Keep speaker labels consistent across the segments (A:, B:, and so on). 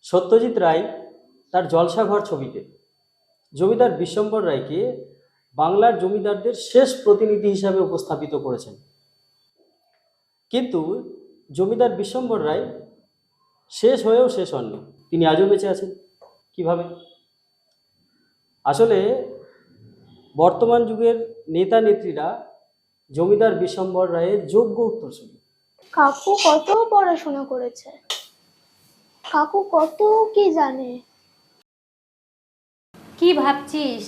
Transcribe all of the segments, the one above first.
A: সত্যজিৎ রায় তার জলসাঘর ছবিতে জমিদার বিশ্বম্বর রায়কে বাংলার জমিদারদের শেষ প্রতিনিধি হিসাবে উপস্থাপিত করেছেন। কিন্তু জমিদার বিশ্বম্বর রায় শেষ হয়েও শেষ হননি, তিনি আজও বেঁচে আছেন। কিভাবে? আসলে বর্তমান যুগের নেতা নেত্রীরা জমিদার বিশ্বম্বর রায়ের যোগ্য উত্তরসূরি।
B: কাকু কত পড়াশোনা করেছে, কাকু কত কি জানে।
C: কি ভাবছিস?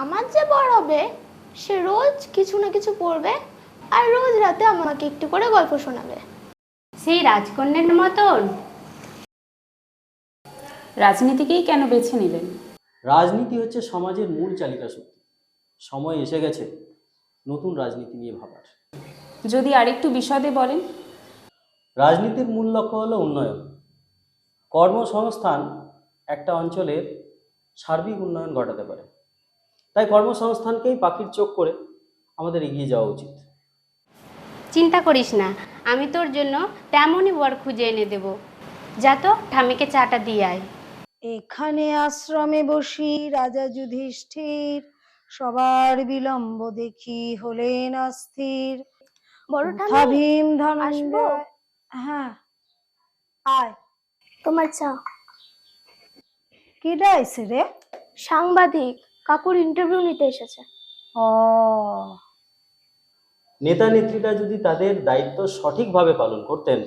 B: আমার যে বড় হবে সে রোজ কিছু না কিছু পড়বে আর রোজ রাতে আমাকে একটু করে গল্প শোনাবে।
C: সেই রাজকন্যার মতন।
D: রাজনীতিকেই কেন বেছে নিলেন?
A: রাজনীতি হচ্ছে সমাজের মূল চালিকা শক্তি। সময় এসে গেছে নতুন রাজনীতি নিয়ে ভাবার।
D: যদি আরেকটু বিশদে বলেন।
A: রাজনীতির মূল লক্ষ্য হলো উন্নয়ন। কর্মসংস্থান একটা অঞ্চলের সার্বিক উন্নয়ন ঘটাতে পারে। তাই কর্মসংস্থানকেই পাখির চোখ করে আমাদের এগিয়ে যাওয়া উচিত।
C: চিন্তা করিস না, আমি তোর জন্য তেমনই বর খুঁজে এনে দেব। যা তো ঠামিকে চাটা দিয়ে আয়।
E: এখানে আশ্রমে বসি রাজা যুধিষ্ঠির, সবার বিলম্ব দেখি হলেন অস্থির।
B: বড়
E: কোথা
B: ঠাম্মি,
E: ভীম
B: আসবো?
E: ধনঞ্জয়। হ্যাঁ আয়।
B: তোমার চা।
E: কি ডাইছে রে?
B: সাংবাদিক কাকুর ইন্টারভিউ নিতে এসেছে।
E: ও
A: নেতা নেত্রীরা যদি তাদের দায়িত্ব সঠিকভাবে পালন করতেন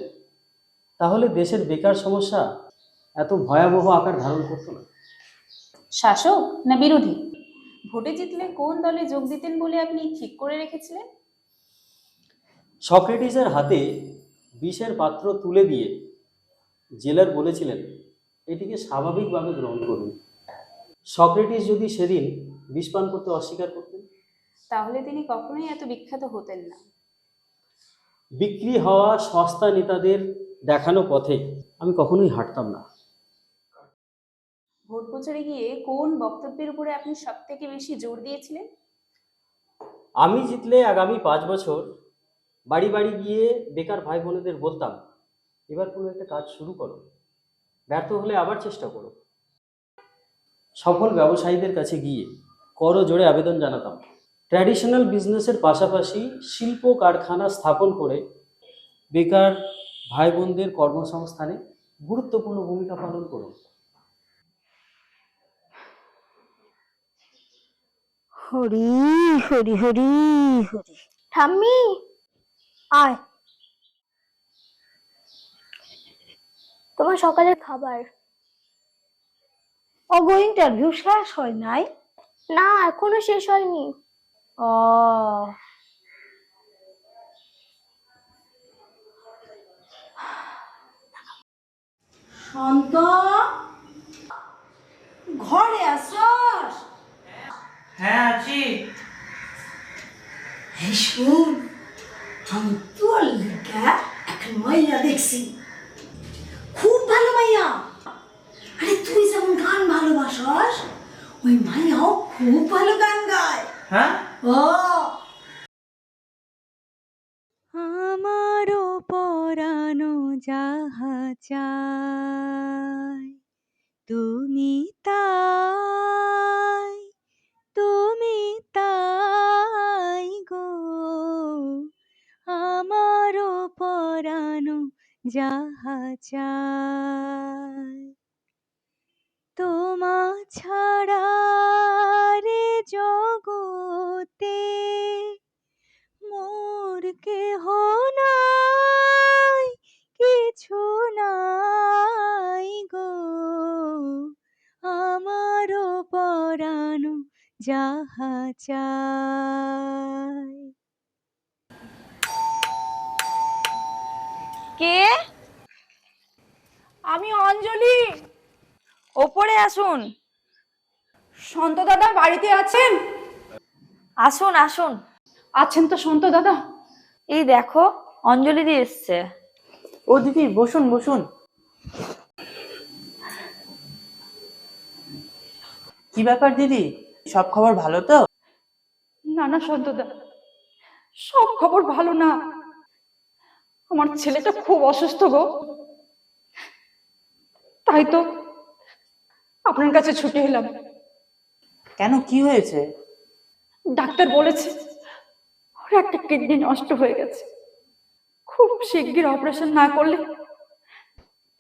A: তাহলে দেশের বেকার সমস্যা এত ভয়াবহ আকার ধারণ করতো না।
D: শাসক না বিরোধী? ভোটে জিতলে কোন দলে যোগ দিতেন বলে আপনি ঠিক করে রেখেছিলেন?
A: সক্রেটিসের হাতে বিষের পাত্র তুলে দিয়ে জেলার বলেছিলেন, এটিকে স্বাভাবিকভাবে গ্রহণ করুন। সক্রেটিস যদি সেদিন বিষ পান করতে অস্বীকার করতেন
D: তাহলে তিনি কখনোই এত বিখ্যাত হতেন না।
A: বিক্রি হওয়া সস্তা নেতাদের দেখানো পথে আমি কখনোই হাঁটতাম না।
D: ভোট প্রচারে গিয়ে কোন বক্তব্যের উপরে আপনি সব থেকে বেশি জোর দিয়েছিলেন?
A: আমি জিতলে আগামী 5 বছর বাড়ি বাড়ি গিয়ে বেকার ভাই বোনেদের বলতাম, এবার কোনো একটা কাজ শুরু করো, ব্যর্থ হলে আবার চেষ্টা করো। সফল ব্যবসায়ীদের কাছে গিয়ে করজোড়ে আবেদন জানাতাম, ট্র্যাডিশনাল বিজনেসের পাশাপাশি শিল্প কারখানা স্থাপন করে বেকার ভাই বোনদের কর্মসংস্থানে গুরুত্বপূর্ণ ভূমিকা পালন করুন।
E: হরি হরি হরি হরি।
B: ঠাম্মি
E: আয়।
B: তোমার সকালের খাবার।
E: ওগো ইন্টারভিউ শেষ হয় নাই?
B: না, এখনো শেষ হয়নি।
E: ও শান্ত, ঘরে আসস?
F: হ্যাঁ আছি।
E: এই শুন, আমি তোর লিগা একটা মাইয়া দেখছি, খুব ভালো মাইয়া। আরে তুই যেমন গান ভালোবাসস ওই মাইয়াও খুব ভালো গান গায়।
F: হ্যাঁ
E: ও
G: আমারও পরানো যাহা চায় তুমি তাই, তুমি তাই গো। আমারও পরানো যাহা চায় তোমা ছাড়া রে জগতে মোর কেহ নাই, কিছু নাই গো। আমারও পরানো যাহা চায়।
H: কে? আমি অঞ্জলি। ওপরে আসুন।
I: সন্ত দাদা বাড়িতে আছেন?
H: আসুন আসুন।
I: আছেন তো সন্ত দাদা?
H: এই দেখো অঞ্জলি দিয়ে এসছে।
I: ও দিদি বসুন বসুন। কি ব্যাপার দিদি, সব খবর ভালো তো? না না সন্ত দাদা, সব খবর ভালো না। আমার ছেলেটা খুব অসুস্থ গো। তাই তো আপনার কাছে ছুটে এলাম। কেন, কি হয়েছে?
G: ডাক্তার বলেছে ওর একটা কিডনি নষ্ট হয়ে গেছে, খুব শিগগির অপারেশন না করলে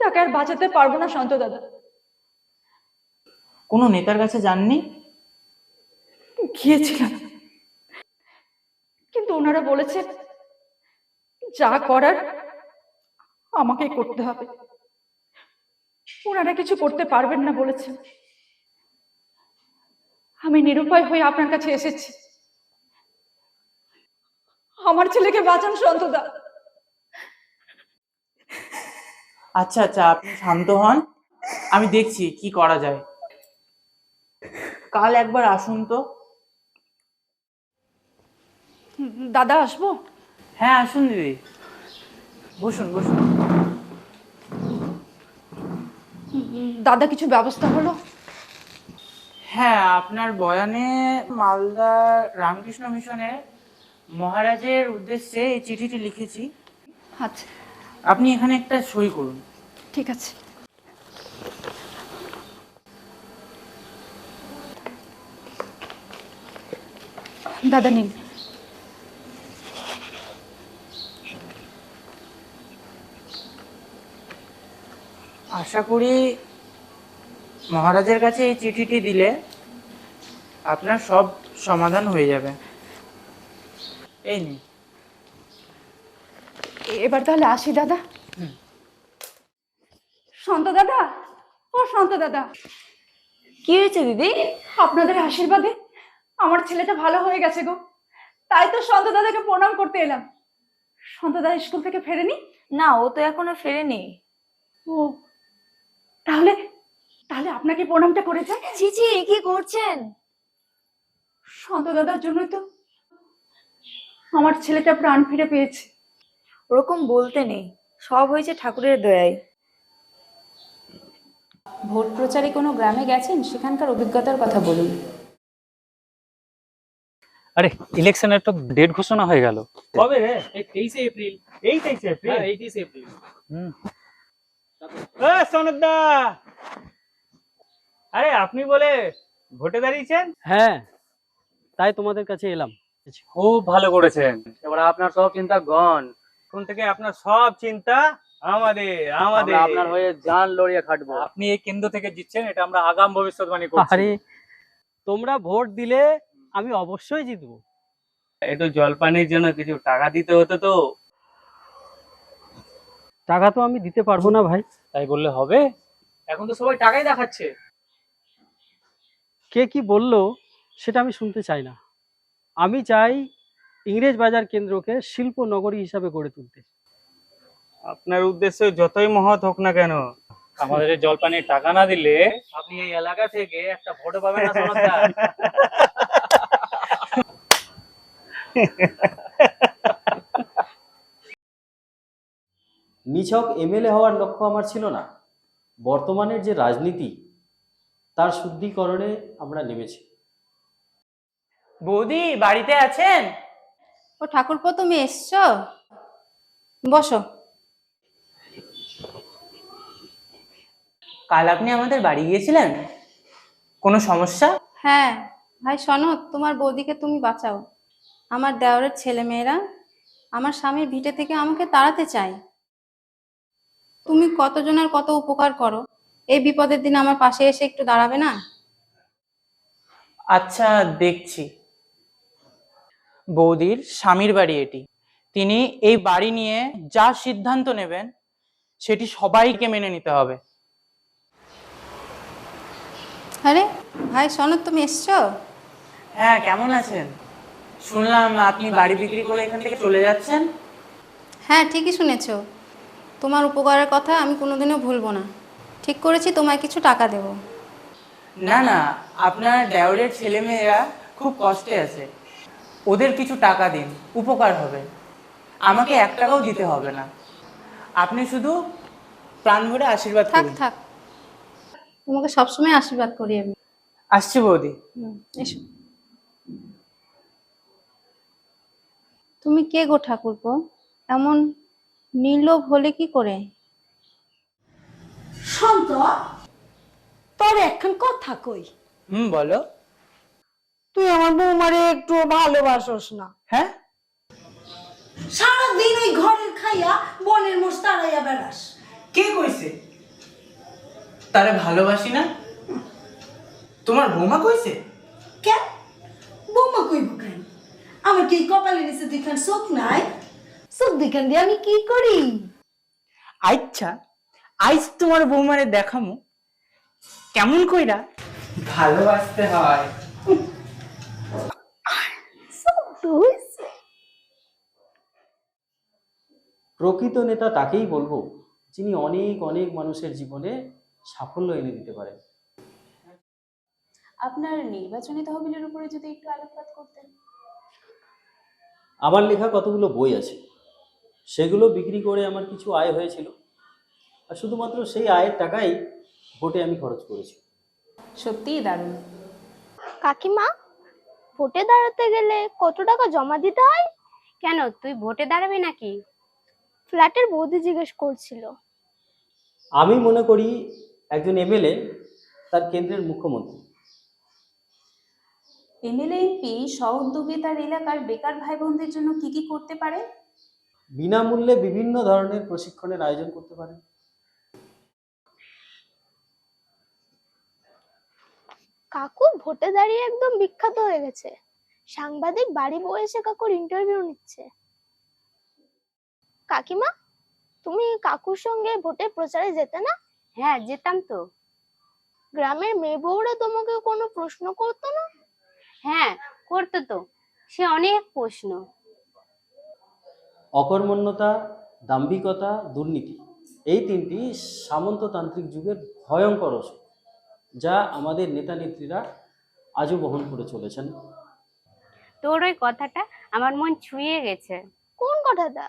G: তাকে আর বাঁচাতে পারবো না শান্ত দাদা।
I: কোনো নেতার কাছে যাননি?
G: গিয়েছিলাম, কিন্তু ওনারা বলেছে যা করার আমাকে করতে হবে, ওনারা কিছু করতে পারবেন না বলেছেন। আমি নিরুপায় হয়ে আপনার কাছে এসেছি, আমার ছেলেকে বাঁচান শান্তদা।
I: আচ্ছা আচ্ছা, আপনি শান্ত হন, আমি দেখছি কি করা যায়। কাল একবার আসুন তো।
G: দাদা আসবো?
I: হ্যাঁ আসুন দিদি, বসুন বসুন।
G: দাদা কিছু ব্যবস্থা হলো?
I: হ্যাঁ, আপনার বয়ানে মালদা রামকৃষ্ণ মিশনে মহারাজের উদ্দেশ্যে এই চিঠিটি লিখেছি।
G: আচ্ছা
I: আপনি এখানে একটা সই করুন।
G: ঠিক আছে। দাদা নিন।
I: আশা করি মহারাজের কাছে এই চিঠিটি দিলে আপনার সব সমাধান হয়ে যাবে। এই নিন।
G: এবার তাহলে আসি দাদা। শান্ত দাদা, ও শান্ত দাদা,
H: কি হয়েছে দিদি?
G: আপনাদের আশীর্বাদে আমার ছেলেটা ভালো হয়ে গেছে গো, তাই তো শান্ত দাদাকে প্রণাম করতে এলাম। শান্ত দাদা স্কুল থেকে ফেরেনি?
H: না, ও তো এখনো ফেরেনি।
G: ও, তাহলে তাহলে আপনাকে প্রণামটা করে যায়।
H: চিচি কি করছেন?
G: শান্ত দাদার জন্যই তো আমার ছেলেটা প্রাণ ফিরে পেয়েছে।
H: ওরকম বলতে নেই, সব হয়েছে ঠাকুরের দয়ায়।
D: ভোট প্রচারে কোনো গ্রামে গেছেন? সেখানকার অভিজ্ঞতার কথা বলুন।
J: আরে ইলেকশনের তো ডেট ঘোষণা হয়ে গেল।
A: কবে রে? এই 23 এপ্রিল। এই 23 এপ্রিল? হ্যাঁ, 23 এপ্রিল।
J: হুম।
F: সনদদা, আরে আপনি বলে ভোটে দাঁড়িয়েছেন?
A: হ্যাঁ, তাই তোমাদের কাছে এলাম।
J: খুব ভালো করেছেন, এবার আপনার সব চিন্তা গন।
F: এখন থেকে আপনার সব চিন্তা আমাদের আমাদের।
J: আমরা আপনার হয়ে জান লড়িয়ে খাটবো। আপনি এই কেন্দ্র থেকে জিতছেন, এটা আমরা আগাম ভবিষ্যৎবাণী করছি।
A: আরে তোমরা ভোট দিলে আমি অবশ্যই জিতবো।
F: একটু জলপানির জন্য কিছু টাকা দিতে হতো তো।
A: টাকা তো আমি দিতে পারবো না ভাই।
J: তাই বললে হবে? এখন তো সবাই টাকাই দেখাচ্ছে।
A: কে কি বললো সেটা আমি শুনতে চাই না। আমি চাই ইংরেজ বাজার কেন্দ্রকে শিল্প নগরী হিসাবে গড়ে তুলতে।
F: আপনার উদ্দেশ্য যতই মহৎ হোক না কেন,
J: আমাদের এই জলপানির টাকা না দিলে আপনি এই এলাকা থেকে একটা ভোটও পাবেন না সনদদা।
A: নিছক এমএলএ হওয়ার লক্ষ্য আমার ছিল না। বর্তমানের যে রাজনীতি তার শুদ্ধিকরণে আমরা নেমেছি।
I: বৌদি বাড়িতে আছেন?
C: ও ঠাকুরপো, তুমি এসছো? বসো।
I: কাল আপনি আমাদের বাড়ি গিয়েছিলেন, কোনো সমস্যা?
C: হ্যাঁ ভাই সনদ, তোমার বৌদিকে তুমি বাঁচাও। আমার দেওরের ছেলে মেয়েরা আমার স্বামীর ভিটে থেকে আমাকে তাড়াতে চায়। তুমি কতজনের কত উপকার করো, এই বিপদের দিন আমার পাশে এসে একটু দাঁড়াবে না?
I: আচ্ছা দেখছি। বৌদির স্বামীর বাড়ি এটি, তিনি এই বাড়ি নিয়ে যা সিদ্ধান্ত নেবেন সেটি সবাইকে মেনে নিতে হবে।
C: আরে ভাই সনদ, তুমি এসছো?
I: হ্যাঁ, কেমন আছেন? শুনলাম আপনি বাড়ি বিক্রি করে এখান থেকে চলে যাচ্ছেন।
C: হ্যাঁ ঠিকই শুনেছো, তোমার উপকারের কথা আমি কোনোদিনও ভুলবো না। ঠিক করেছি তোমায় কিছু টাকা দেব।
I: না না, আপনার দেওরের ছেলে মেয়েরা খুব কষ্টে আছে, ওদের কিছু টাকা দিন, উপকার হবে। আমাকে 1 টাকাও দিতে হবে না, আপনি শুধু প্রাণ ভরে আশীর্বাদ
C: থাক
I: করুন।
C: থাক, তোমাকে সবসময় আশীর্বাদ করি আমি।
I: আসছি বৌদি।
C: এসো। তুমি কে গো ঠাকুরপো? এমন নির্লোভ হলে কি করে?
E: শান্ত, তোর তোর এখন কথা কই,
I: বলো।
E: তুই আমার বৌমারে একটু ভালোবাসস না?
I: হ্যাঁ,
E: সারাদিন ওই ঘরের খাইয়া বনের মোষ তাড়াইয়া বেড়াস।
I: কে কইছে তারে ভালোবাসি না? তোমার বৌমা কইছে?
E: কেন বৌমা কইব কেন? আমার কি কপালে নিচে দুইখান চোখ নাই? চোখ দুইখান দিয়ে আমি কি করি?
I: আচ্ছা, আইজ তোমার বৌমারে দেখামু কেমন কইরা ভালোবাসতে হয়।
A: প্রকৃত নেতা তাকেই বলবো যিনি অনেক অনেক মানুষের জীবনে সাফল্য এনে দিতে পারেন।
D: আপনার নির্বাচনী তহবিলের উপরে যদি একটু আলোকপাত করতেন।
A: আমার লেখা কতগুলো বই আছে, সেগুলো বিক্রি করে আমার কিছু আয় হয়েছিল, আর শুধুমাত্র সেই আয়ের টাকাই ভোটে আমি খরচ করেছি।
D: সত্যিই দারুণ।
B: কাকিমা, ভোটে দাঁড়াতে গেলে কত টাকা জমা দিতে হয়?
C: কেন, তুই ভোটে দাঁড়াবি নাকি?
B: ফ্ল্যাটের বৌদি জিজ্ঞেস করছিল।
A: আমি মনে করি একজন এমএলএ তার কেন্দ্রের মুখ্যমন্ত্রী।
D: এমএলএ এমপি স্ব-উদ্যোগে তার এলাকার বেকার ভাই বোনদের জন্য কি কি করতে পারে?
A: বিনামূল্যে বিভিন্ন ধরনের প্রশিক্ষণের আয়োজন করতে পারেন।
B: কাকু ভোটে দাঁড়িয়ে একদম বিখ্যাত হয়ে গেছে। সাংবাদিক বাড়ি বয়ে এসে কাকুর ইন্টারভিউ নিচ্ছে। কাকিমা, তুমি কাকুর সঙ্গে ভোটে প্রচারে যেতে না?
C: হ্যাঁ, যেতাম তো।
B: গ্রামের মেয়ে বউরা তোমাকে কোনো প্রশ্ন করতো না?
C: হ্যাঁ, করতো তো, সে অনেক প্রশ্ন।
A: অকর্মণ্যতা, দাম্ভিকতা, দুর্নীতি, এই তিনটি সামন্ততান্ত্রিক যুগের ভয়ঙ্কর অসুখ, যা আমাদের নেতা নেত্রীরা আজও বহন করে চলেছেন।
C: তোর ওই কথাটা আমার মন ছুঁয়ে গেছে।
B: কোন কথাটা?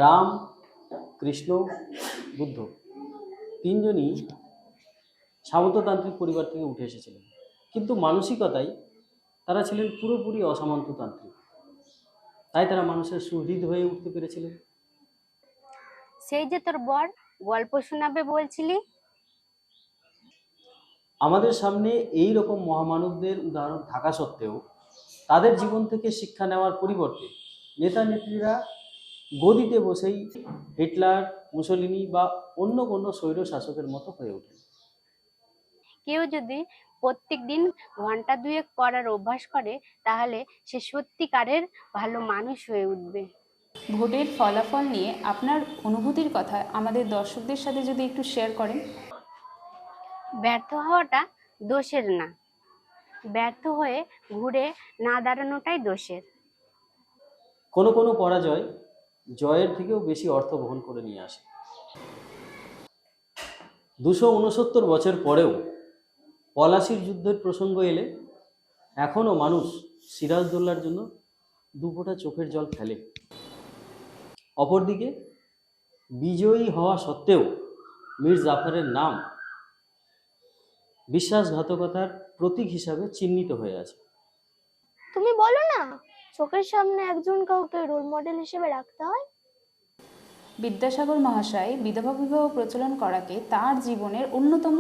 A: রাম, কৃষ্ণ, বুদ্ধ তিনজনই সামন্ততান্ত্রিক পরিবার থেকে উঠে এসেছিলেন, কিন্তু মানসিকতায় তারা ছিলেন পুরোপুরি অসামন্ততান্ত্রিক। তাই তারা মানুষের সুহৃদ হয়ে উঠতে পেরেছিলেন।
C: সেই যে তোর বর গল্প শোনাবে বলছিলি,
A: আমাদের সামনে এই রকম মহামানবদের উদাহরণ থাকা সত্ত্বেও তাদের জীবন থেকে শিক্ষা নেওয়ার পরিবর্তে নেতা নেত্রীরা গদিতে বসেই হিটলার, মুসলিনি বা অন্য কোনো স্বৈর শাসকের মতো হয়ে ওঠেন।
C: কেউ যদি প্রত্যেক দিন ঘন্টা দুয়েক পড়ার অভ্যাস করে, তাহলে সে সত্যিকারের ভালো মানুষ হয়ে উঠবে।
D: ভোটের ফলাফল নিয়ে আপনার অনুভূতির কথা আমাদের দর্শকদের সাথে যদি একটু শেয়ার করেন।
C: ব্যর্থ হওয়াটা দোষের না, ব্যর্থ হয়ে ঘুরে না দাঁড়ানোটাই দোষের।
A: কোনো কোনো পরাজয় জয়ের থেকেও বেশি অর্থ বহন করে নিয়ে আসে। 269 বছর পরেও পলাশির যুদ্ধের প্রসঙ্গ এলে এখনো মানুষ সিরাজদৌল্লার জন্য দুফোঁটা চোখের জল ফেলে। অপরদিকে বিজয়ী হওয়া সত্ত্বেও মীর জাফরের নাম বিশ্বাসঘাতকতার প্রতীক হিসাবে চিহ্নিত হয়ে আছে।
B: তুমি বলো না, চোখের সামনে একজন কাউকে রোল মডেল হিসেবে রাখতে হয়।
D: বিদ্যাসাগর মহাশয় বিধবা বিবাহ প্রচলন করাকে তার জীবনের অন্যতম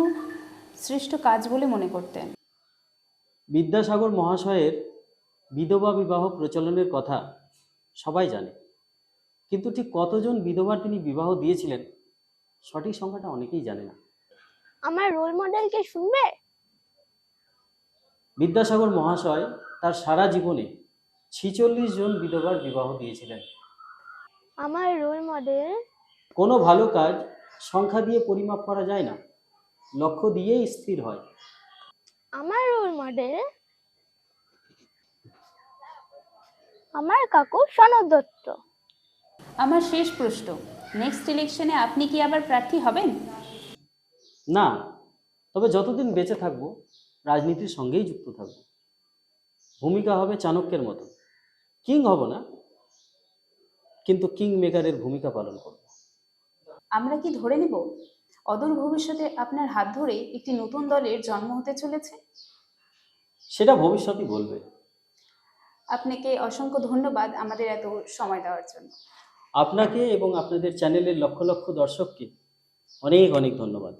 D: শ্রেষ্ঠ কাজ বলে মনে করতেন।
A: বিদ্যাসাগর মহাশয়ের বিধবা বিবাহ প্রচলনের কথা সবাই জানে, কিন্তু ঠিক কতজন বিধবার তিনি বিবাহ দিয়েছিলেন সঠিক সংখ্যাটা অনেকেই জানে না।
B: আমার রোল মডেল কে শুনবে?
A: বিদ্যাসাগর মহাশয় তার সারা জীবনে 46 জন বিধবার বিবাহ দিয়েছিলেন।
B: আমার রোল মডেল?
A: কোনো ভালো কাজ সংখ্যা দিয়ে পরিমাপ করা যায় না, লক্ষ্য দিয়েই স্থির হয়।
B: আমার রোল মডেল আমার কাকু সনদ দত্ত।
D: আমার শেষ প্রশ্ন, নেক্সট ইলেকশনে আপনি কি আবার প্রার্থী হবেন?
A: না, তবে যতদিন বেঁচে থাকবো রাজনীতির সঙ্গেই যুক্ত থাকবো। ভূমিকা হবে চাণক্যের মতো, কিং হব না, কিন্তু কিং মেকারের ভূমিকা পালন করব।
D: আমরা কি ধরে নেব অদূর ভবিষ্যতে আপনার হাত ধরে একটি নতুন দলের জন্ম হতে চলেছে?
A: সেটা ভবিষ্যতই বলবে।
D: আপনাকে অসংখ্য ধন্যবাদ আমাদের এত সময় দেওয়ার জন্য।
A: আপনাকে এবং আপনাদের চ্যানেলের লক্ষ লক্ষ দর্শককে অনেক অনেক ধন্যবাদ।